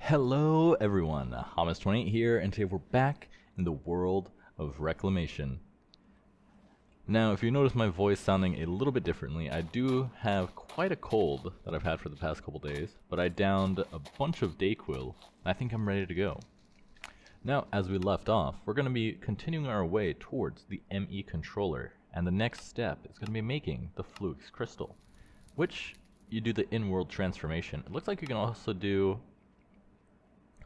Hello everyone, Hamas28 here, and today we're back in the world of Reclamation. Now, if you notice my voice sounding a little bit differently, I do have quite a cold that I've had for the past couple days, but I downed a bunch of Dayquil, and I think I'm ready to go. Now, as we left off, we're going to be continuing our way towards the ME controller, and the next step is going to be making the fluix crystal, which you do the in-world transformation. It looks like you can also do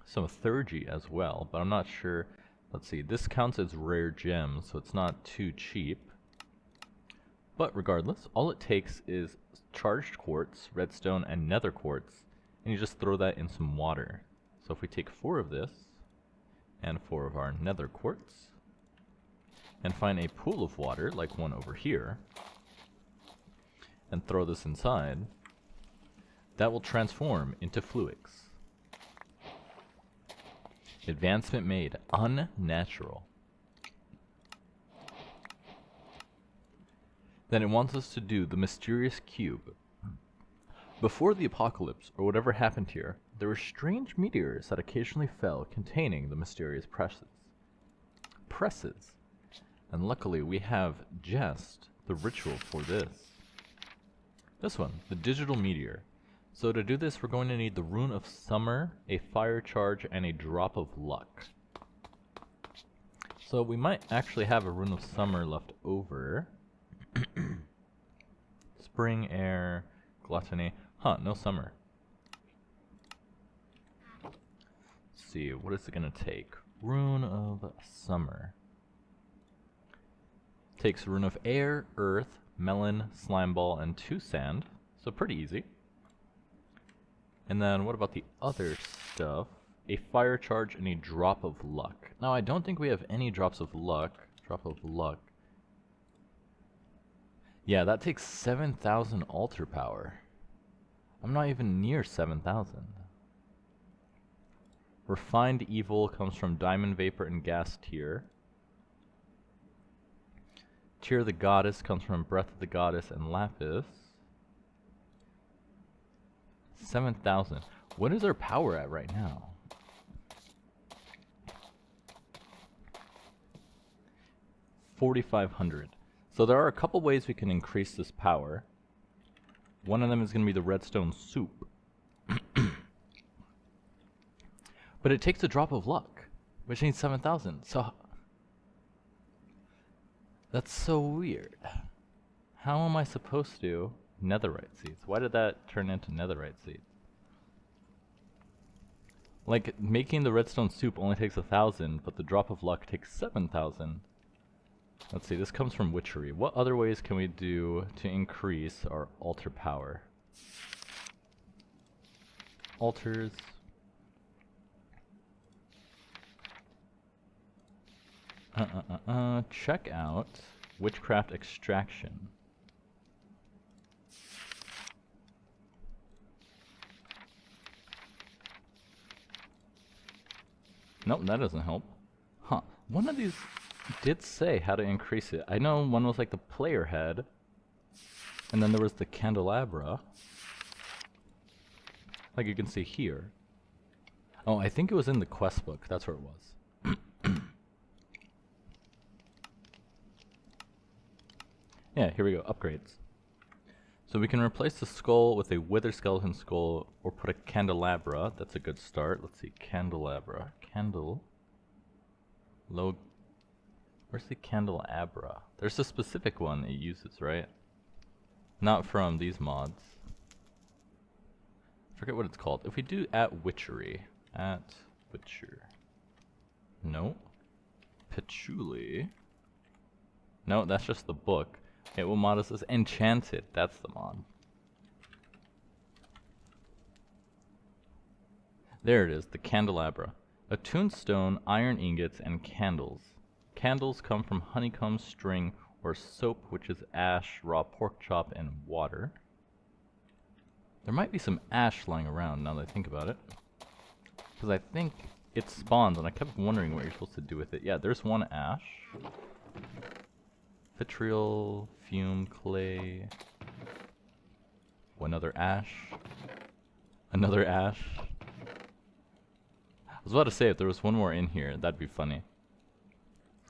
some Theurgy as well, but I'm not sure. Let's see, this counts as rare gems, so it's not too cheap. But regardless, all it takes is charged quartz, redstone, and nether quartz, and you just throw that in some water. So if we take 4 of this, and 4 of our nether quartz, and find a pool of water, like one over here, and throw this inside, that will transform into fluix. Advancement made. Unnatural. Then it wants us to do the mysterious cube. Before the apocalypse, or whatever happened here, there were strange meteors that occasionally fell containing the mysterious presses. And luckily we have just the ritual for this. This one, the digital meteor. So to do this, we're going to need the Rune of Summer, a Fire Charge, and a Drop of Luck. So we might actually have a Rune of Summer left over. Spring, Air, Gluttony. Huh, no Summer. Let's see, what is it going to take? Rune of Summer. Takes Rune of Air, Earth, Melon, Slime Ball, and 2 Sand. So pretty easy. And then what about the other stuff? A Fire Charge and a Drop of Luck. Now I don't think we have any drops of luck. Drop of Luck. Yeah, that takes 7,000 altar power. I'm not even near 7,000. Refined Evil comes from Diamond Vapor and Gas Tear. Tear of the Goddess comes from Breath of the Goddess and Lapis. 7,000. What is our power at right now? $4,500. So there are a couple ways we can increase this power. One of them is going to be the redstone soup. But it takes a drop of luck, which needs 7,000. So that's so weird. How am I supposed to netherite seeds? Why did that turn into netherite seeds? Like, making the redstone soup only takes 1,000, but the drop of luck takes 7,000. Let's see, this comes from witchery. What other ways can we do to increase our altar power? Altars. Check out witchcraft extraction. Nope, that doesn't help. Huh. One of these did say how to increase it. I know one was like the player head, and then there was the candelabra, like you can see here. Oh, I think it was in the quest book. That's where it was. Yeah, here we go. Upgrades. So we can replace the skull with a withered skeleton skull, or put a candelabra. That's a good start. Let's see, candelabra. Where's the candelabra? There's a specific one it uses, right? Not from these mods. I forget what it's called. If we do at witchery. No. Patchouli. No, that's just the book. Okay, what mod is this? Enchanted. That's the mod. There it is, the candelabra. Attuned stone, iron ingots, and candles. Candles come from honeycomb, string, or soap, which is ash, raw pork chop, and water. There might be some ash lying around now that I think about it. Because I think it spawns, and I kept wondering what you're supposed to do with it. Yeah, there's one ash. Vitriol, fume, clay. Oh, another ash. Another ash. was about to say, if there was one more in here, that'd be funny.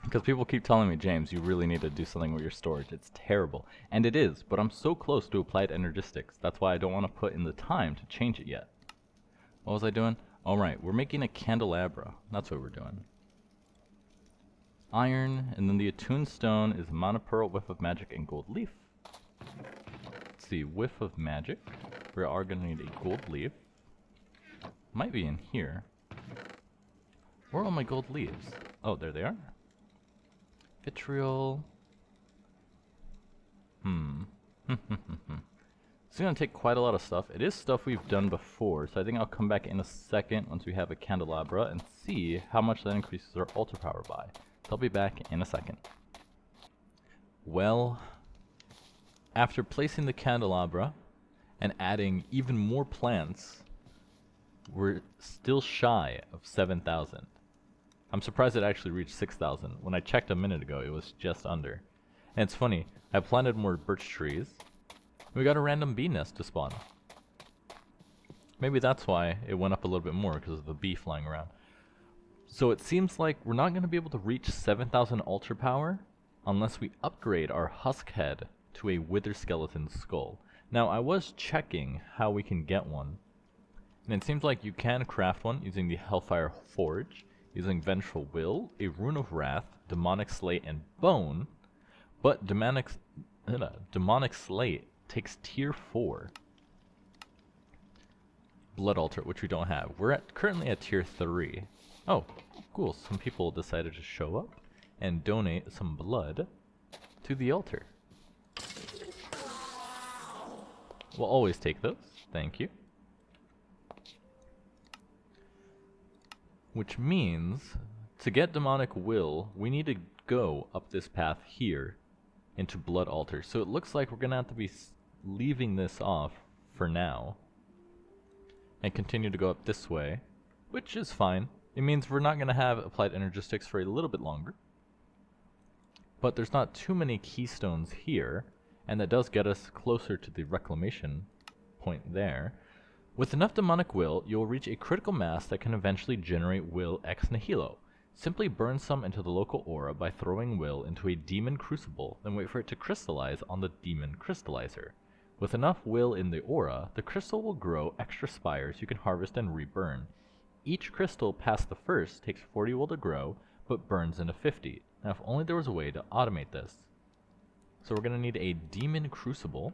Because people keep telling me, James, you really need to do something with your storage. It's terrible. And it is, but I'm so close to applied energistics. That's why I don't want to put in the time to change it yet. What was I doing? Alright, we're making a candelabra. That's what we're doing. Iron, and then the attuned stone is mana pearl, whiff of magic, and gold leaf. Let's see, whiff of magic. We are going to need a gold leaf. Might be in here. Where are all my gold leaves? Oh, there they are. Vitriol. It's going to take quite a lot of stuff. It is stuff we've done before, so I think I'll come back in a second once we have a candelabra and see how much that increases our altar power by. So I'll be back in a second. Well, after placing the candelabra and adding even more plants, we're still shy of 7,000. I'm surprised it actually reached 6,000. When I checked a minute ago, it was just under. And it's funny, I planted more birch trees. We got a random bee nest to spawn. Maybe that's why it went up a little bit more, because of the bee flying around. So it seems like we're not going to be able to reach 7,000 altar power unless we upgrade our husk head to a wither skeleton skull. Now, I was checking how we can get one, and it seems like you can craft one using the Hellfire Forge, using Vengeful Will, a Rune of Wrath, Demonic Slate, and Bone, but Demonic Slate takes tier 4 blood altar, which we don't have. We're currently at tier 3. Oh, cool. Some people decided to show up and donate some blood to the altar. We'll always take those. Thank you. Which means, to get Demonic Will, we need to go up this path here into Blood Altar. So it looks like we're going to have to be leaving this off for now and continue to go up this way, which is fine. It means we're not going to have applied energistics for a little bit longer. But there's not too many keystones here, and that does get us closer to the Reclamation point there. With enough Demonic Will, you'll reach a critical mass that can eventually generate Will ex nihilo. Simply burn some into the local aura by throwing Will into a Demon Crucible, then wait for it to crystallize on the Demon Crystallizer. With enough Will in the aura, the crystal will grow extra spires you can harvest and reburn. Each crystal past the first takes 40 Will to grow, but burns into 50. Now if only there was a way to automate this. So we're going to need a Demon Crucible,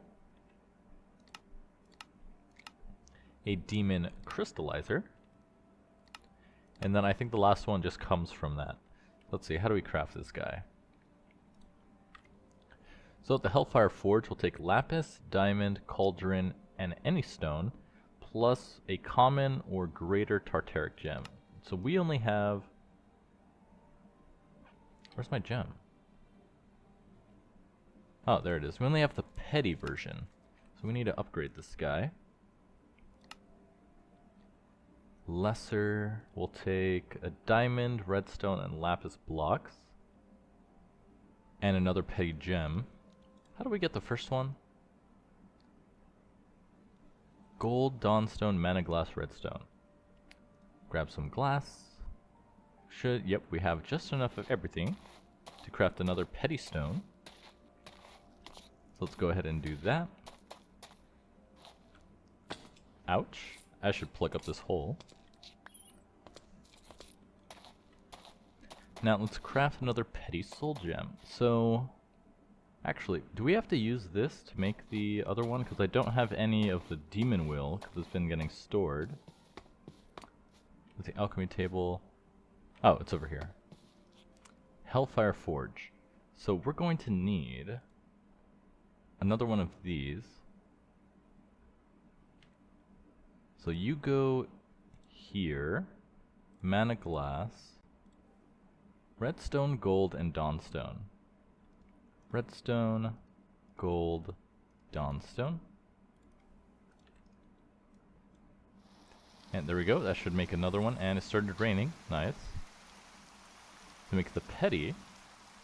a Demon Crystallizer, and then I think the last one just comes from that. Let's see, how do we craft this guy? So at the Hellfire Forge, we'll take Lapis, Diamond, Cauldron, and any stone, plus a common or greater Tartaric gem. So we only have... Where's my gem? Oh, there it is. We only have the petty version. So we need to upgrade this guy. Lesser, we'll take a diamond, redstone, and lapis blocks. And another petty gem. How do we get the first one? Gold, dawnstone, mana glass, redstone. Grab some glass. Yep, we have just enough of everything to craft another petty stone. So let's go ahead and do that. Ouch. I should plug up this hole. Now let's craft another petty soul gem. So, actually, do we have to use this to make the other one? Because I don't have any of the demon will, because it's been getting stored. With the alchemy table. Oh, it's over here. Hellfire Forge. So we're going to need another one of these. So you go here, mana glass, redstone, gold, and dawnstone. Redstone, gold, dawnstone. And there we go, that should make another one, and it started raining, nice. To make the petty,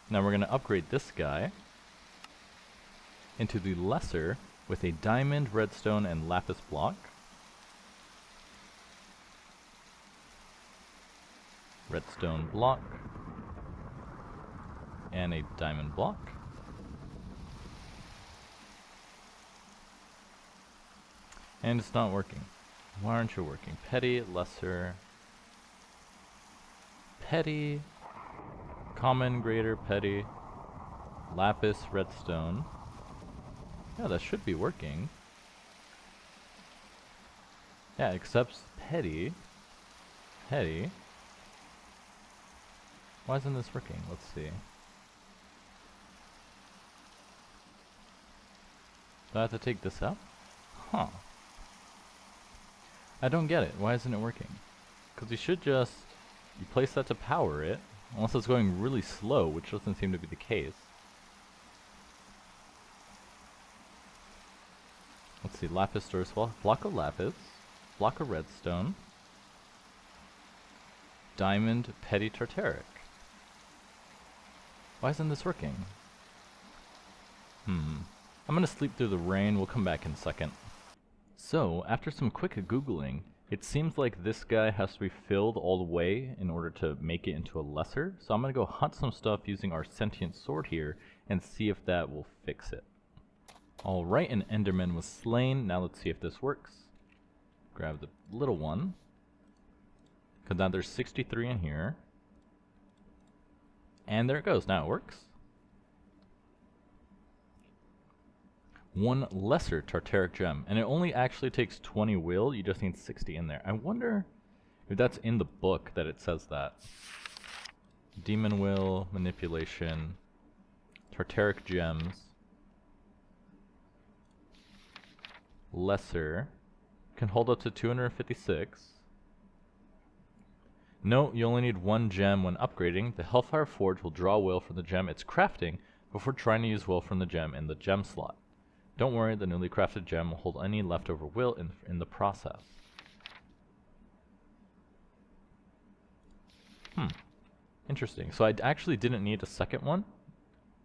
now we're going to upgrade this guy into the lesser with a diamond, redstone, and lapis block. redstone block, and a diamond block. And it's not working. Why aren't you working? Petty, lesser, petty, common, greater, petty, lapis, redstone. Yeah, that should be working. Yeah, it accepts petty. Petty. Why isn't this working? Let's see. Do I have to take this out? Huh. I don't get it. Why isn't it working? Because you should just... You place that to power it. Unless it's going really slow, which doesn't seem to be the case. Let's see. Lapis stores block of lapis. Block of redstone. Diamond, petty, tartaric. Why isn't this working? I'm gonna sleep through the rain. We'll come back in a second. So, after some quick googling, it seems like this guy has to be filled all the way in order to make it into a lesser. So I'm gonna go hunt some stuff using our sentient sword here and see if that will fix it. Alright, an enderman was slain. Now let's see if this works. Grab the little one. Because now there's 63 in here. And there it goes. Now it works. One lesser Tartaric gem. And it only actually takes 20 will. You just need 60 in there. I wonder if that's in the book that it says that. Demon will, manipulation, Tartaric gems, lesser, can hold up to 256. No, you only need one gem when upgrading. The Hellfire Forge will draw will from the gem it's crafting before trying to use will from the gem in the gem slot. Don't worry, the newly crafted gem will hold any leftover will in the process. Interesting. So I actually didn't need a second one.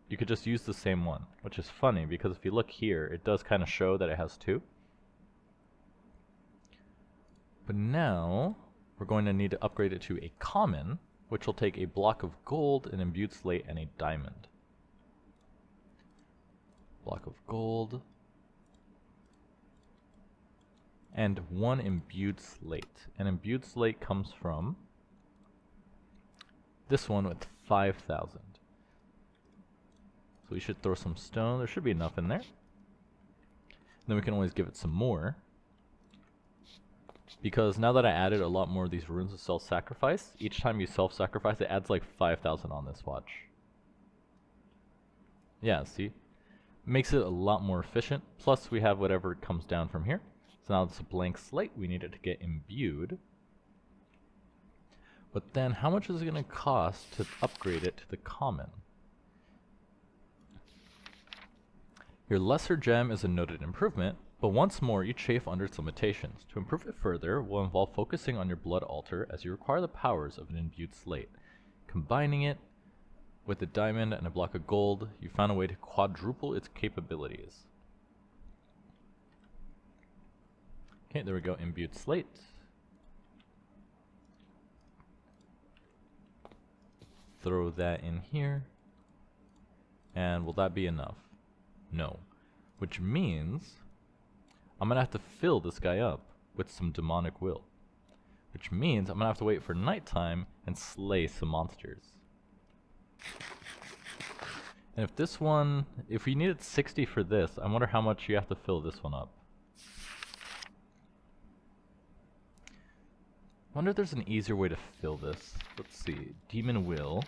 You could just use the same one, which is funny because if you look here, it does kind of show that it has two. But now, we're going to need to upgrade it to a common, which will take a block of gold, an imbued slate, and a diamond. Block of gold. And one imbued slate. An imbued slate comes from this one with 5,000. So we should throw some stone. There should be enough in there. Then we can always give it some more. Because now that I added a lot more of these runes of self-sacrifice, each time you self-sacrifice, it adds like 5,000 on this, watch. Yeah, see? Makes it a lot more efficient. Plus we have whatever comes down from here. So now it's a blank slate. We need it to get imbued. But then how much is it going to cost to upgrade it to the common? Your lesser gem is a noted improvement, but once more you chafe under its limitations. To improve it further will involve focusing on your blood altar as you require the powers of an imbued slate. Combining it with a diamond and a block of gold, you found a way to quadruple its capabilities. Okay, there we go, imbued slate. Throw that in here. And will that be enough? No. Which means I'm going to have to fill this guy up with some demonic will. Which means I'm going to have to wait for nighttime and slay some monsters. And if this one, if we needed 60 for this, I wonder how much you have to fill this one up. I wonder if there's an easier way to fill this. Let's see. Demon will.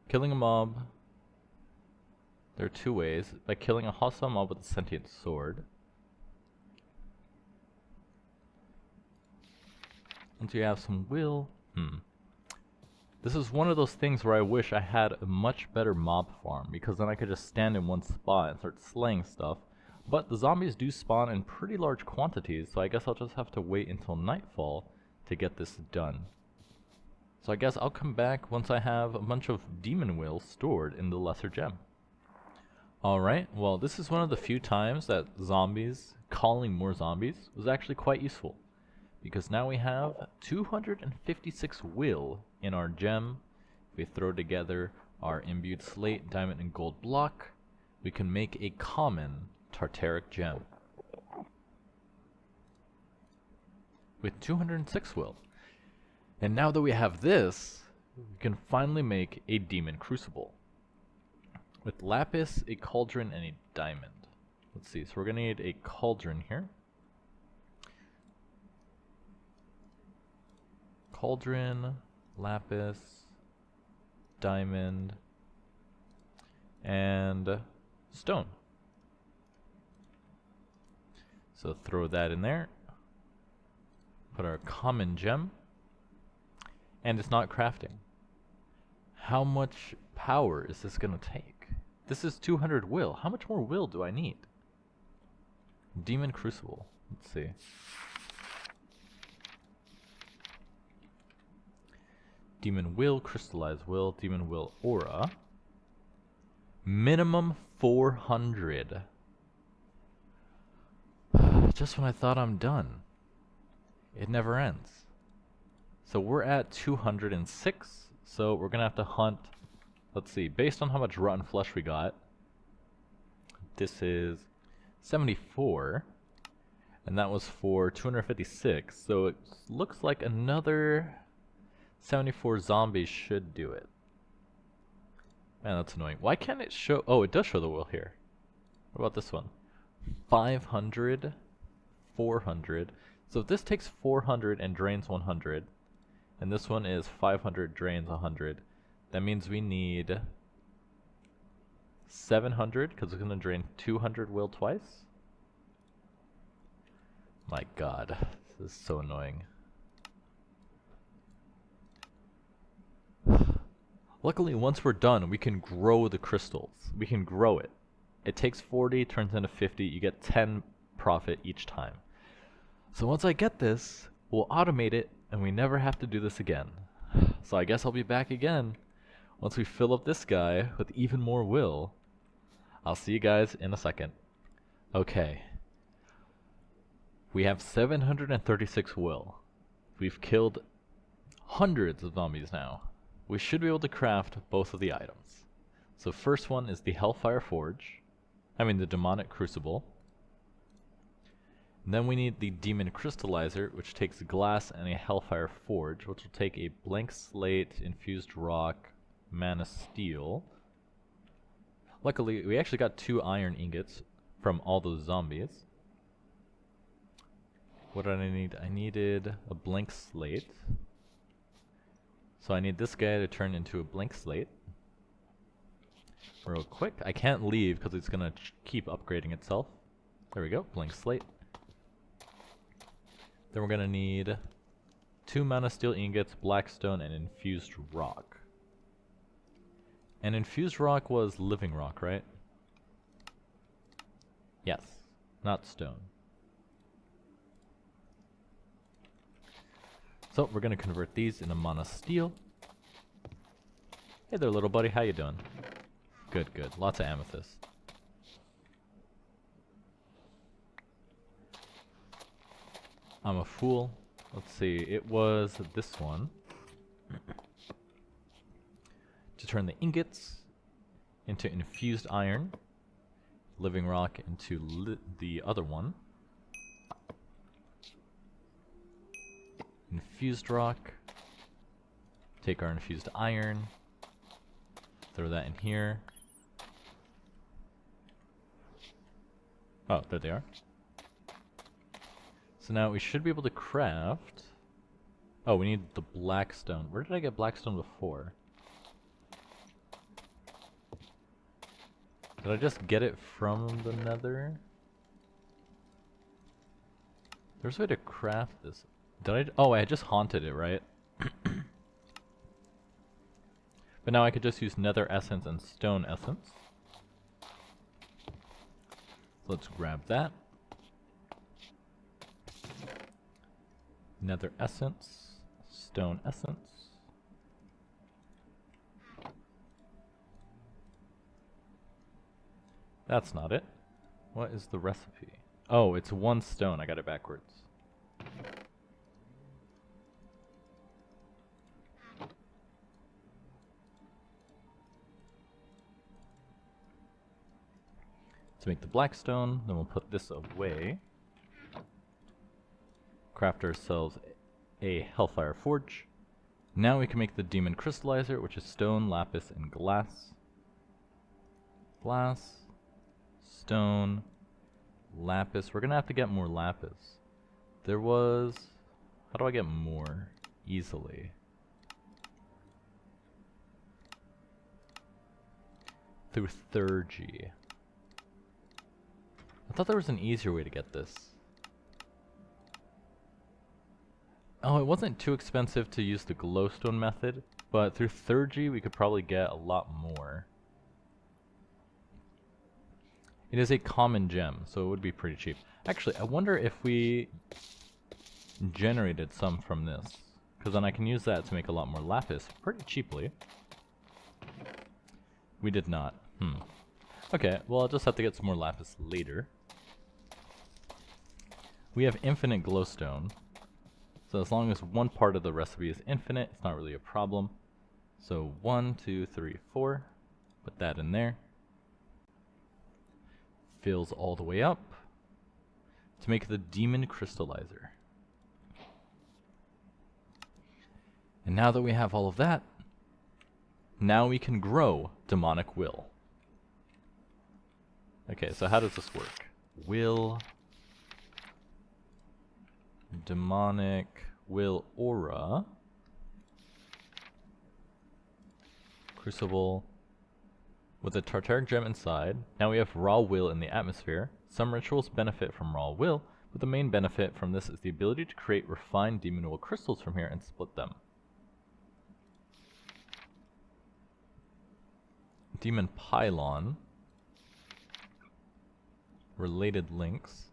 Killing a mob. There are two ways. By killing a hostile mob with a sentient sword. Once you have some will. This is one of those things where I wish I had a much better mob farm, because then I could just stand in one spot and start slaying stuff. But the zombies do spawn in pretty large quantities, so I guess I'll just have to wait until nightfall to get this done. So I guess I'll come back once I have a bunch of demon will stored in the lesser gem. Alright, well this is one of the few times that zombies, calling more zombies, was actually quite useful. because now we have 256 will in our gem. If we throw together our imbued slate, diamond, and gold block, we can make a common Tartaric gem with 206 will. And now that we have this, we can finally make a demon crucible with lapis, a cauldron, and a diamond. Let's see, so we're gonna need a cauldron here. Cauldron, lapis, diamond, and stone. So throw that in there. Put our common gem. And it's not crafting. How much power is this gonna take? This is 200 will. How much more will do I need? Demon Crucible. Let's see. Demon Will, Crystallized Will, Demon Will Aura. Minimum 400. Just when I thought I'm done. It never ends. So we're at 206, so we're gonna have to hunt, let's see, based on how much rotten flesh we got, this is 74, and that was for 256, so it looks like another 74 zombies should do it. Man, that's annoying. Why can't it show, oh, it does show the will here. What about this one? 500, 400, so if this takes 400 and drains 100, and this one is 500 drains 100, that means we need 700 because it's going to drain 200 will twice. My god, this is so annoying. Luckily, once we're done, we can grow the crystals. We can grow it. It takes 40, turns into 50, you get 10 profit each time. So once I get this, we'll automate it and we never have to do this again. So I guess I'll be back again once we fill up this guy with even more will. I'll see you guys in a second. Okay. We have 736 will. We've killed hundreds of zombies now. We should be able to craft both of the items. So first one is the Hellfire Forge. The Demonic Crucible. And then we need the Demon Crystallizer, which takes glass and a Hellfire Forge, which will take a blank slate, infused rock, mana steel. Luckily, we actually got 2 iron ingots from all those zombies. What did I need? I needed a blank slate. So I need this guy to turn into a blank slate. Real quick. I can't leave because it's going to keep upgrading itself. There we go, blank slate. Then we're going to need 2 mana steel ingots, blackstone, and infused rock. And infused rock was living rock, right? Yes, not stone. So we're going to convert these into mana steel. Hey there, little buddy, how you doing? Good, good. Lots of amethyst. I'm a fool. Let's see, it was this one. To turn the ingots into infused iron, living rock into the other one. Infused rock. Take our infused iron. Throw that in here. Oh, there they are. So now we should be able to craft... Oh, we need the blackstone. Where did I get blackstone before? Did I just get it from the nether? There's a way to craft this. Did I? Oh, I just haunted it, right? But now I could just use nether essence and stone essence. So let's grab that. Nether essence, stone essence. That's not it. What is the recipe? Oh, it's 1 stone. I got it backwards. to make the black stone. Then we'll put this away. Craft ourselves a Hellfire Forge. Now we can make the Demon Crystallizer, which is stone, lapis, and glass. Glass, stone, lapis. We're gonna have to get more lapis. There was... How do I get more easily? Through Theurgy. I thought there was an easier way to get this. Oh, it wasn't too expensive to use the glowstone method, but through Theurgy we could probably get a lot more. It is a common gem, so it would be pretty cheap. Actually, I wonder if we generated some from this, because then I can use that to make a lot more lapis pretty cheaply. We did not. Okay, well I'll just have to get some more lapis later. We have infinite glowstone. So as long as one part of the recipe is infinite, it's not really a problem. So 1, 2, 3, 4. Put that in there. Fills all the way up to make the Demon Crystallizer. And now that we have all of that, now we can grow Demonic Will. Okay, so how does this work? Will... Demonic Will Aura. Crucible. With a Tartaric gem inside. Now we have Raw Will in the atmosphere. Some rituals benefit from Raw Will, but the main benefit from this is the ability to create refined Demon Will crystals from here and split them. Demon Pylon. Related links.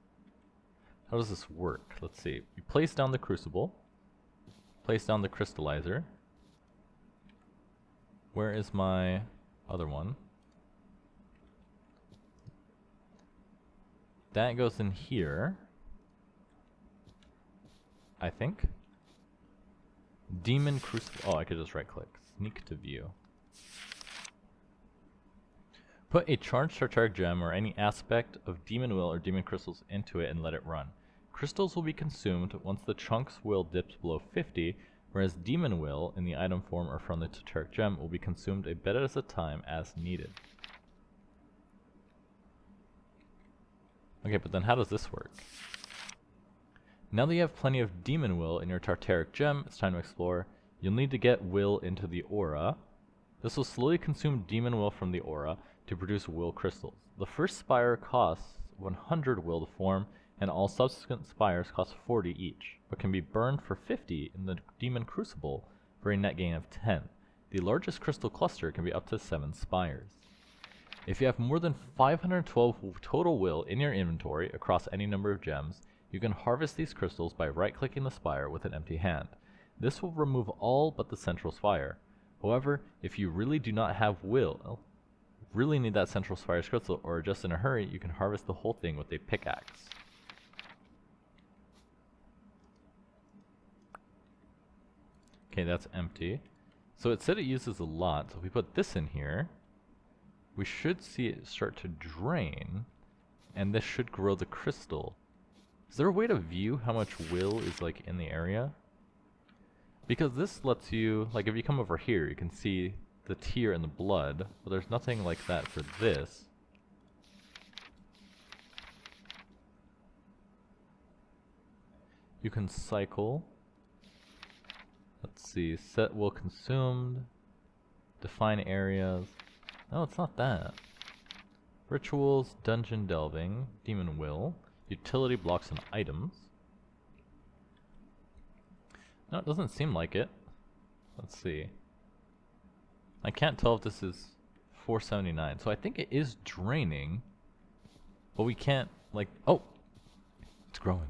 How does this work? Let's see. You place down the crucible. Place down the crystallizer. Where is my other one? That goes in here. I think. Demon Crucible. Oh, I could just right click. Sneak to view. Put a charged Tartaric gem or any aspect of Demon Will or Demon Crystals into it and let it run. Crystals will be consumed once the chunk's will dips below 50, whereas Demon Will in the item form or from the Tartaric gem will be consumed a bit at a time as needed. Okay, but then how does this work? Now that you have plenty of Demon Will in your Tartaric gem, it's time to explore. You'll need to get Will into the aura. This will slowly consume Demon Will from the aura to produce Will crystals. The first spire costs 100 Will to form, and all subsequent spires cost 40 each, but can be burned for 50 in the Demon Crucible for a net gain of 10. The largest crystal cluster can be up to 7 spires. If you have more than 512 total Will in your inventory across any number of gems, you can harvest these crystals by right-clicking the spire with an empty hand. This will remove all but the central spire. However, if you really do not have Will, really need that central spire's crystal, or are just in a hurry, you can harvest the whole thing with a pickaxe. Okay, that's empty. So it said it uses a lot, so if we put this in here, we should see it start to drain, and this should grow the crystal. Is there a way to view how much Will is like in the area? Because this lets you, like if you come over here, you can see the tear and the blood, but there's nothing like that for this. You can cycle. Let's see, set will consumed, define areas. No, it's not that. Rituals, dungeon delving, demon will, utility blocks and items. No, it doesn't seem like it. Let's see. I can't tell if this is 479, so I think it is draining, but we can't, like, oh! It's growing.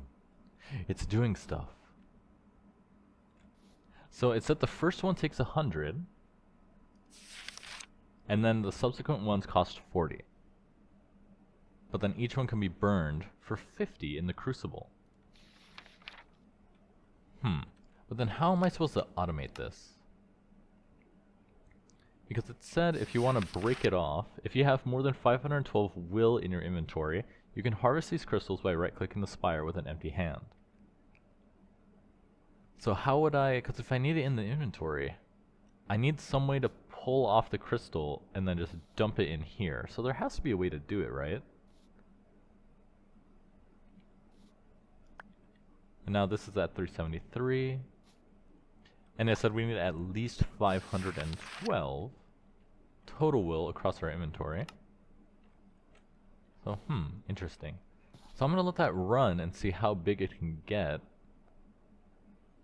It's doing stuff. So it said the first one takes 100, and then the subsequent ones cost 40. But then each one can be burned for 50 in the crucible. But then how am I supposed to automate this? Because it said if you want to break it off, if you have more than 512 will in your inventory, you can harvest these crystals by right-clicking the spire with an empty hand. So how would I, because if I need it in the inventory, I need some way to pull off the crystal and then just dump it in here. So there has to be a way to do it, right? And now this is at 373. And it said we need at least 512 total will across our inventory. So, interesting. So I'm going to let that run and see how big it can get.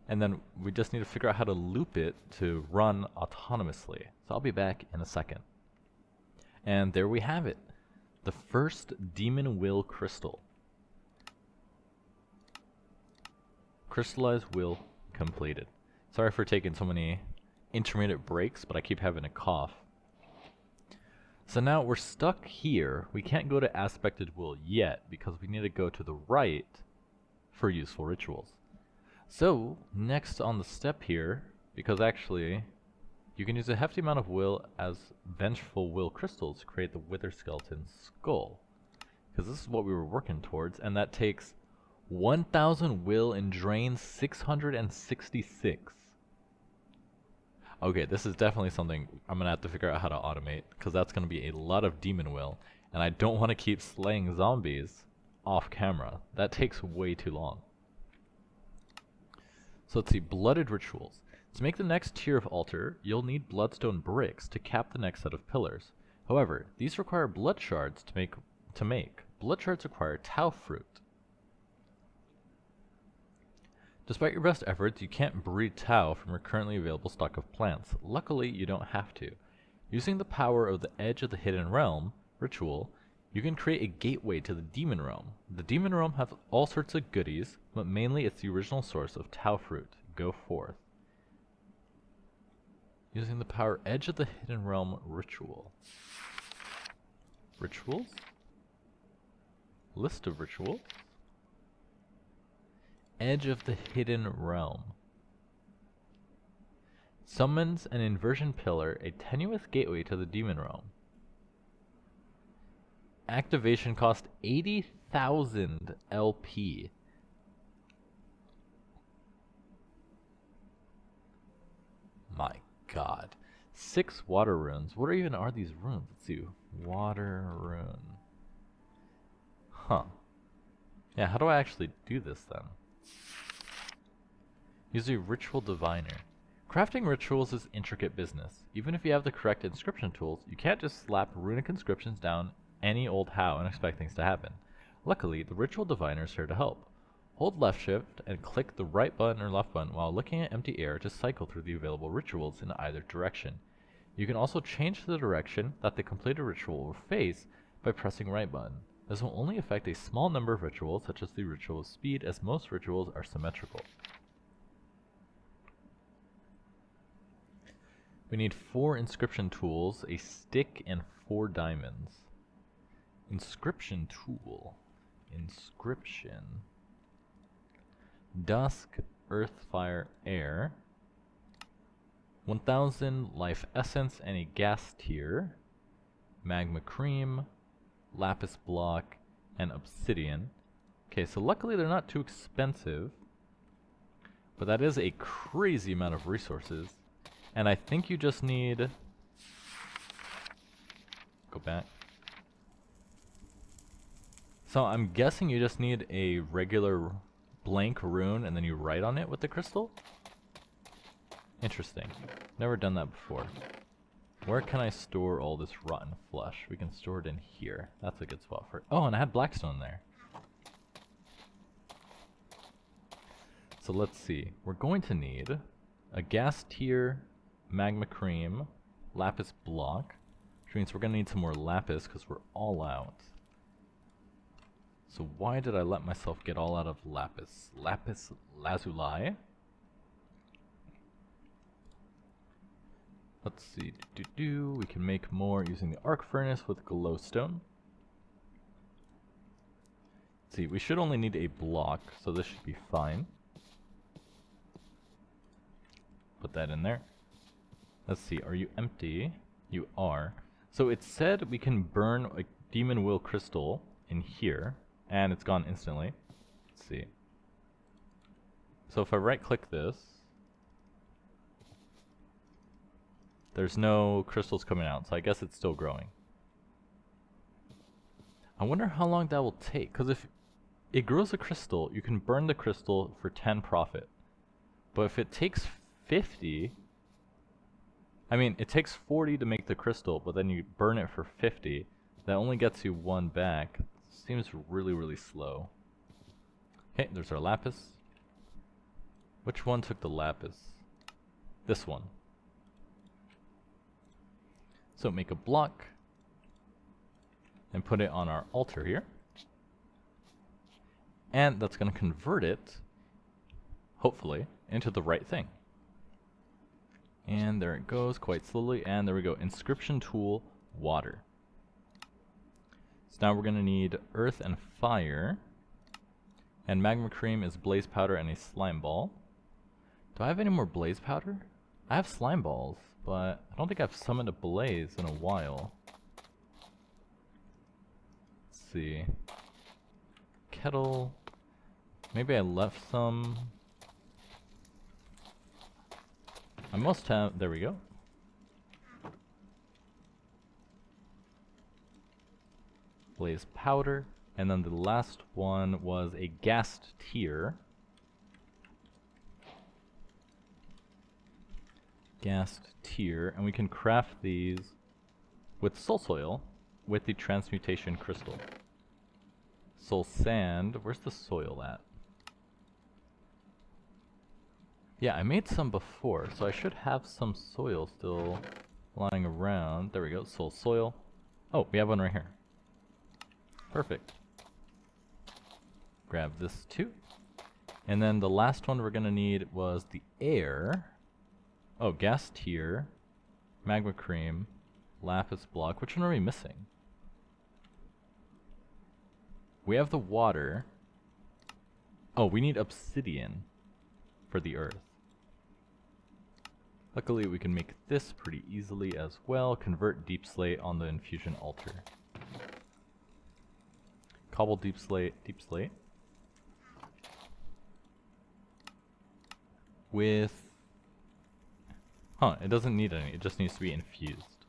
And then we just need to figure out how to loop it to run autonomously. So I'll be back in a second. And there we have it. The first Demon Will Crystal. Crystallized will completed. Sorry for taking so many intermittent breaks, but I keep having a cough. So now we're stuck here. We can't go to Aspected Will yet because we need to go to the right for useful rituals. So, next on the step here, because actually, you can use a hefty amount of will as Vengeful Will Crystals to create the Wither Skeleton Skull. Because this is what we were working towards, and that takes 1,000 will and drains 666. Okay, this is definitely something I'm going to have to figure out how to automate, because that's going to be a lot of demon will, and I don't want to keep slaying zombies off camera. That takes way too long. So let's see, Blooded Rituals. To make the next tier of altar, you'll need bloodstone bricks to cap the next set of pillars. However, these require blood shards to make. Blood shards require Tau fruit. Despite your best efforts, you can't breed Tau from your currently available stock of plants. Luckily, you don't have to. Using the power of the Edge of the Hidden Realm ritual, you can create a gateway to the Demon Realm. The Demon Realm has all sorts of goodies, but mainly it's the original source of Tau fruit. Go forth. Using the power Edge of the Hidden Realm ritual. Rituals? List of rituals? Edge of the Hidden Realm. Summons an inversion pillar, a tenuous gateway to the Demon Realm. Activation cost 80,000 LP. My god. 6 water runes. What even are these runes? Let's see. Water rune. Huh. Yeah, how do I actually do this then? Use a ritual diviner. Crafting rituals is intricate business. Even if you have the correct inscription tools, you can't just slap runic inscriptions down any old how and expect things to happen. Luckily, the ritual diviner is here to help. Hold left shift and click the right button or left button while looking at empty air to cycle through the available rituals in either direction. You can also change the direction that the completed ritual will face by pressing right button. This will only affect a small number of rituals, such as the ritual of speed, as most rituals are symmetrical. We need 4 inscription tools, a stick, and 4 diamonds. Inscription tool. Inscription. Dusk, earth, fire, air. 1000 life essence and a gas tier. Magma cream, lapis block, and obsidian. Okay, so luckily they're not too expensive. But that is a crazy amount of resources. And I think you just need... Go back. So I'm guessing you just need a regular blank rune and then you write on it with the crystal? Interesting. Never done that before. Where can I store all this rotten flesh? We can store it in here. That's a good spot for it. Oh, and I had blackstone there. So let's see. We're going to need a gas tier, magma cream, lapis block, which means we're going to need some more lapis because we're all out. So why did I let myself get all out of lapis? Lapis lazuli. Let's see. We can make more using the arc furnace with glowstone. Let's see, we should only need a block, so this should be fine. Put that in there. Let's see, are you empty? You are. So it said we can burn a demon will crystal in here, and it's gone instantly. Let's see. So if I right click this, there's no crystals coming out, so I guess it's still growing. I wonder how long that will take, because if it grows a crystal, you can burn the crystal for 10 profit. But if it takes 50, I mean, it takes 40 to make the crystal, but then you burn it for 50, that only gets you 1 back. Seems really, really slow. Okay, there's our lapis. Which one took the lapis? This one. So make a block and put it on our altar here. And that's going to convert it, hopefully, into the right thing. And there it goes, quite slowly, and there we go. Inscription tool, water. So now we're going to need earth and fire. And magma cream is blaze powder and a slime ball. Do I have any more blaze powder? I have slime balls, but I don't think I've summoned a blaze in a while. Let's see. Kettle. Maybe I left some. I must have. There we go. Blaze powder. And then the last one was a gassed tier. Gassed tier. And we can craft these with soul soil with the transmutation crystal. Soul sand. Where's the soil at? Yeah, I made some before, so I should have some soil still lying around. There we go, soul soil. Oh, we have one right here. Perfect. Grab this too. And then the last one we're gonna need was the air. Oh, gas tier, magma cream, lapis block. Which one are we missing? We have the water. Oh, we need obsidian for the earth. Luckily we can make this pretty easily as well. Convert deep slate on the infusion altar. Cobble deep slate, with, it doesn't need any, it just needs to be infused.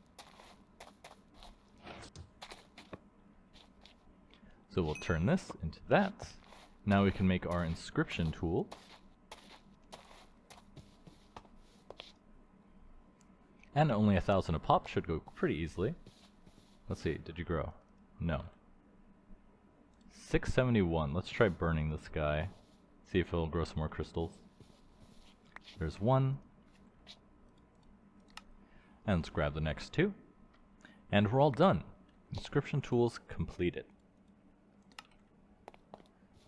So we'll turn this into that. Now we can make our inscription tool. And only 1,000 a pop, should go pretty easily. Let's see, did you grow? No. 671, let's try burning this guy. See if it'll grow some more crystals. There's one. And let's grab the next two. And we're all done. Inscription tools completed.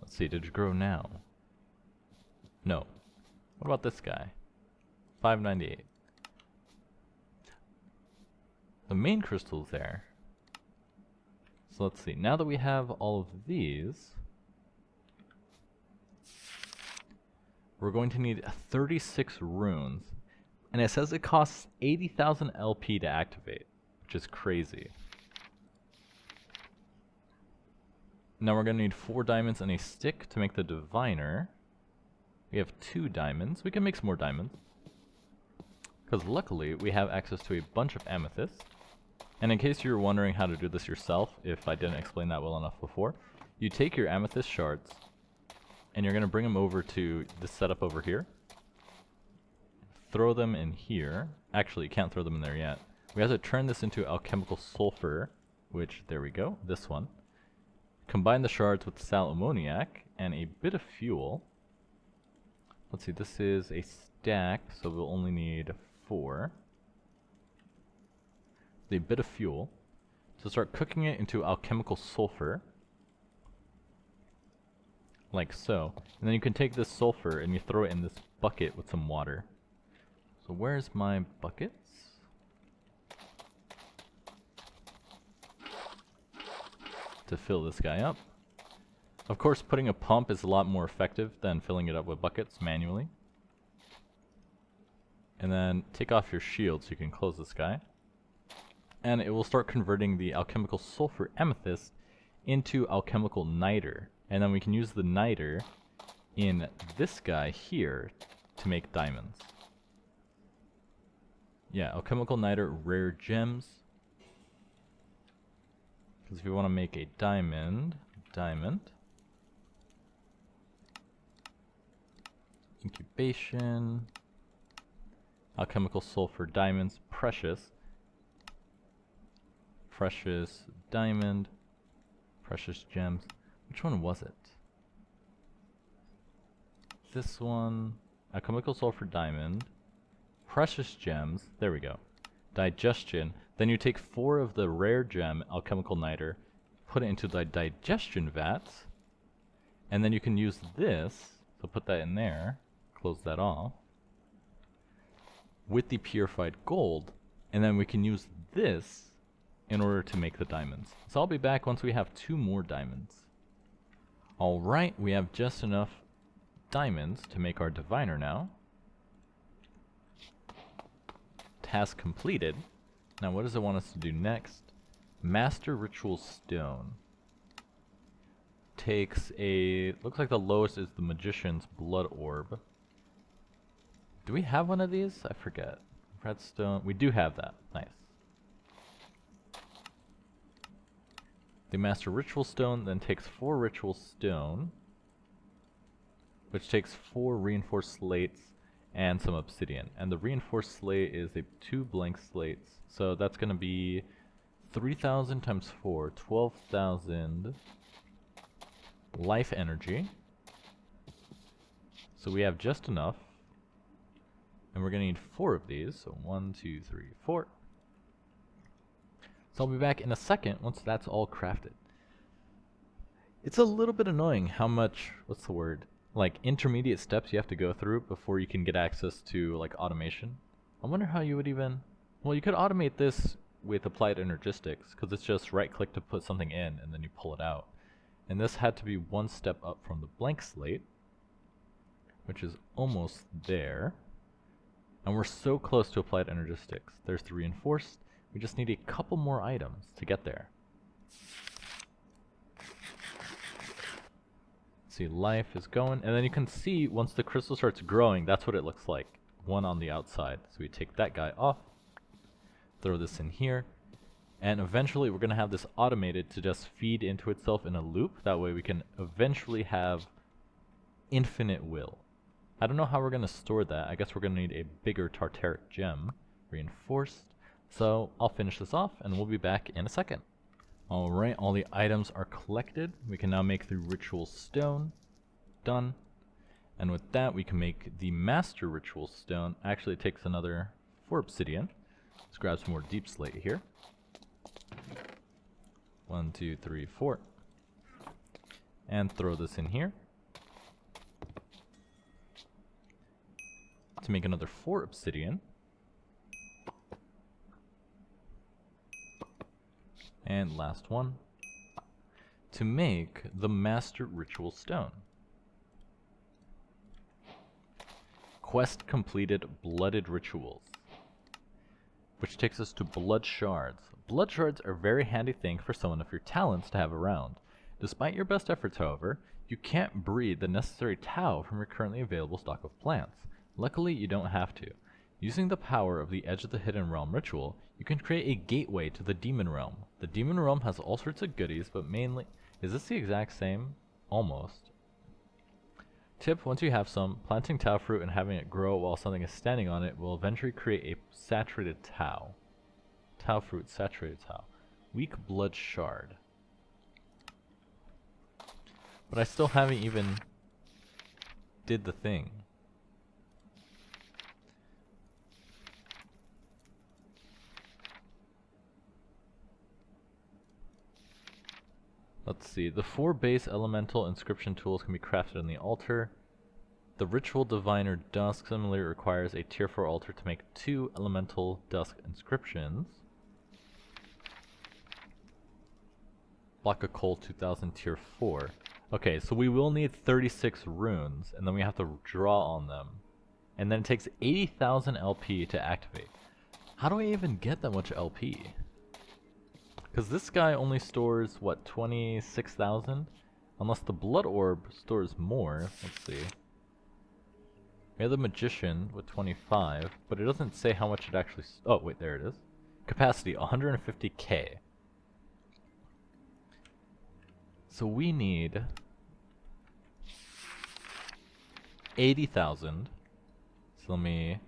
Let's see, did you grow now? No. What about this guy? 598. The main crystal's there. So let's see, now that we have all of these, we're going to need 36 runes. And it says it costs 80,000 LP to activate, which is crazy. Now we're going to need 4 diamonds and a stick to make the diviner. We have 2 diamonds. We can make some more diamonds. Because luckily we have access to a bunch of amethysts. And in case you were wondering how to do this yourself, if I didn't explain that well enough before, you take your amethyst shards, and you're going to bring them over to this setup over here. Throw them in here. Actually, you can't throw them in there yet. We have to turn this into alchemical sulfur, which, there we go, this one. Combine the shards with sal ammoniac and a bit of fuel. Let's see, this is a stack, so we'll only need 4. A bit of fuel. So start cooking it into alchemical sulfur. Like so. And then you can take this sulfur and you throw it in this bucket with some water. So where's my buckets? To fill this guy up. Of course, putting a pump is a lot more effective than filling it up with buckets manually. And then take off your shield so you can close this guy. and it will start converting the alchemical sulfur amethyst into alchemical niter. And then we can use the niter in this guy here to make diamonds. Yeah, alchemical niter, rare gems. Because if you want to make a diamond, incubation, alchemical sulfur diamonds, precious diamond, precious gems. Which one was it? This one, alchemical sulfur diamond, precious gems, there we go. Digestion, then you take 4 of the rare gem, alchemical niter, put it into the digestion vat, and then you can use this, so put that in there, close that off, with the purified gold, and then we can use this in order to make the diamonds. So I'll be back once we have 2 more diamonds. Alright, we have just enough diamonds to make our diviner now. Task completed. Now what does it want us to do next? Master Ritual Stone. Takes a... looks like the lowest is the Magician's Blood Orb. Do we have one of these? I forget. Redstone. We do have that. Nice. The Master Ritual Stone then takes 4 Ritual Stone, which takes 4 Reinforced Slates and some Obsidian. And the Reinforced Slate is 2 blank slates. So that's going to be 3,000 times 4, 12,000 life energy. So we have just enough. And we're going to need 4 of these. So 1, 2, 3, 4. So I'll be back in a second once that's all crafted. It's a little bit annoying how much, what's the word, like intermediate steps you have to go through before you can get access to like automation. I wonder how you would even, well, you could automate this with applied energistics because it's just right click to put something in and then you pull it out. And this had to be 1 step up from the blank slate, which is almost there. And we're so close to applied energistics. There's the reinforced. We just need a couple more items to get there. See, life is going, and then you can see once the crystal starts growing, that's what it looks like. 1 on the outside. So we take that guy off, throw this in here, and eventually we're going to have this automated to just feed into itself in a loop. That way we can eventually have infinite will. I don't know how we're going to store that. I guess we're going to need a bigger Tartaric gem, reinforced. So I'll finish this off and we'll be back in a second. Alright, all the items are collected. We can now make the Ritual Stone. Done. And with that we can make the Master Ritual Stone. Actually it takes another 4 obsidian. Let's grab some more deep slate here. 1, 2, 3, 4. And throw this in here. To make another 4 obsidian. And last one, to make the Master Ritual Stone. Quest completed, Blooded Rituals, which takes us to Blood Shards. Blood Shards are a very handy thing for someone of your talents to have around. Despite your best efforts, however, you can't breed the necessary Tau from your currently available stock of plants. Luckily, you don't have to. Using the power of the Edge of the Hidden Realm ritual, you can create a gateway to the Demon Realm. The Demon Realm has all sorts of goodies, but mainly... Is this the exact same? Almost. Tip, once you have some, planting Tau fruit and having it grow while something is standing on it will eventually create a saturated Tau. Tau fruit, saturated Tau. Weak Blood Shard. But I still haven't even did the thing. Let's see, the 4 base elemental inscription tools can be crafted on the altar. The Ritual Diviner Dusk similarly requires a tier 4 altar to make 2 elemental dusk inscriptions. Block of Coal 2000 tier 4. Okay, so we will need 36 runes, and then we have to draw on them. And then it takes 80,000 LP to activate. How do I even get that much LP? Because this guy only stores, what, 26,000? Unless the blood orb stores more. Let's see. We have the magician with 25, but it doesn't say how much it actually... Oh, wait, there it is. Capacity, 150k. So we need 80,000. So let me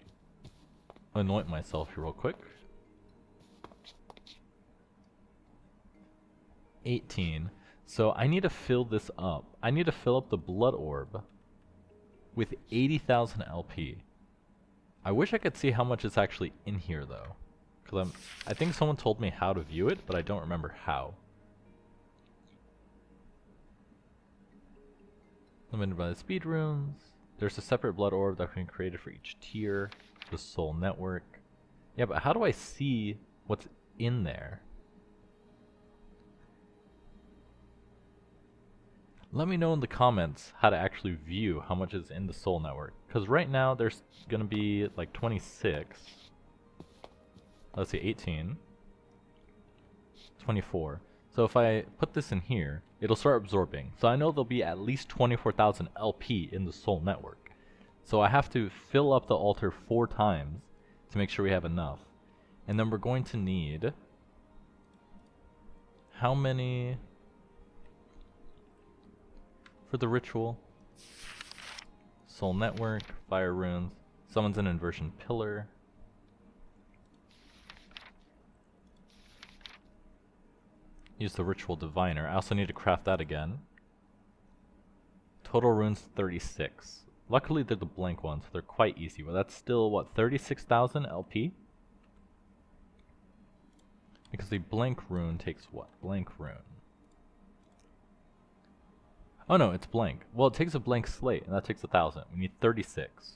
anoint myself here real quick. 18. So I need to fill this up. I need to fill up the blood orb with 80,000 LP. I wish I could see how much is actually in here though. Because I think someone told me how to view it, but I don't remember how. Limited by the speed runes. There's a separate blood orb that can be created for each tier. The soul network. Yeah, but how do I see what's in there? Let me know in the comments how to actually view how much is in the soul network. Because right now there's gonna be like 26. Let's see, 18. 24. So if I put this in here, it'll start absorbing. So I know there'll be at least 24,000 LP in the soul network. So I have to fill up the altar 4 times to make sure we have enough. And then we're going to need... How many... For the ritual? Soul network, fire runes, summons an inversion pillar. Use the ritual diviner. I also need to craft that again. Total runes 36. Luckily they're the blank ones, so they're quite easy, but that's still what, 36,000 LP? Because the blank rune takes what? Blank rune. Oh no, it's blank. Well, it takes a blank slate, and that takes 1,000. We need 36.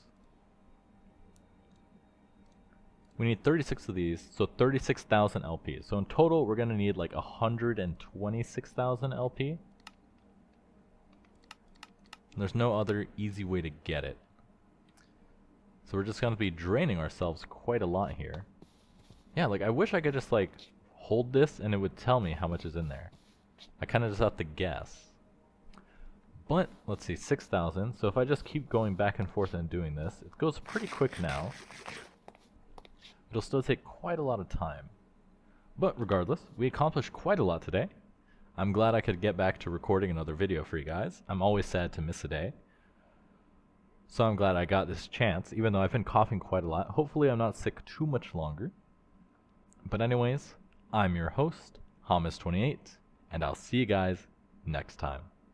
We need 36 of these, so 36,000 LP. So in total, we're going to need like 126,000 LP. And there's no other easy way to get it. So we're just going to be draining ourselves quite a lot here. Yeah, like I wish I could just like hold this and it would tell me how much is in there. I kind of just have to guess. But, let's see, 6,000. So if I just keep going back and forth and doing this, it goes pretty quick now. It'll still take quite a lot of time. But regardless, we accomplished quite a lot today. I'm glad I could get back to recording another video for you guys. I'm always sad to miss a day. So I'm glad I got this chance, even though I've been coughing quite a lot. Hopefully I'm not sick too much longer. But anyways, I'm your host, Hamas28, and I'll see you guys next time.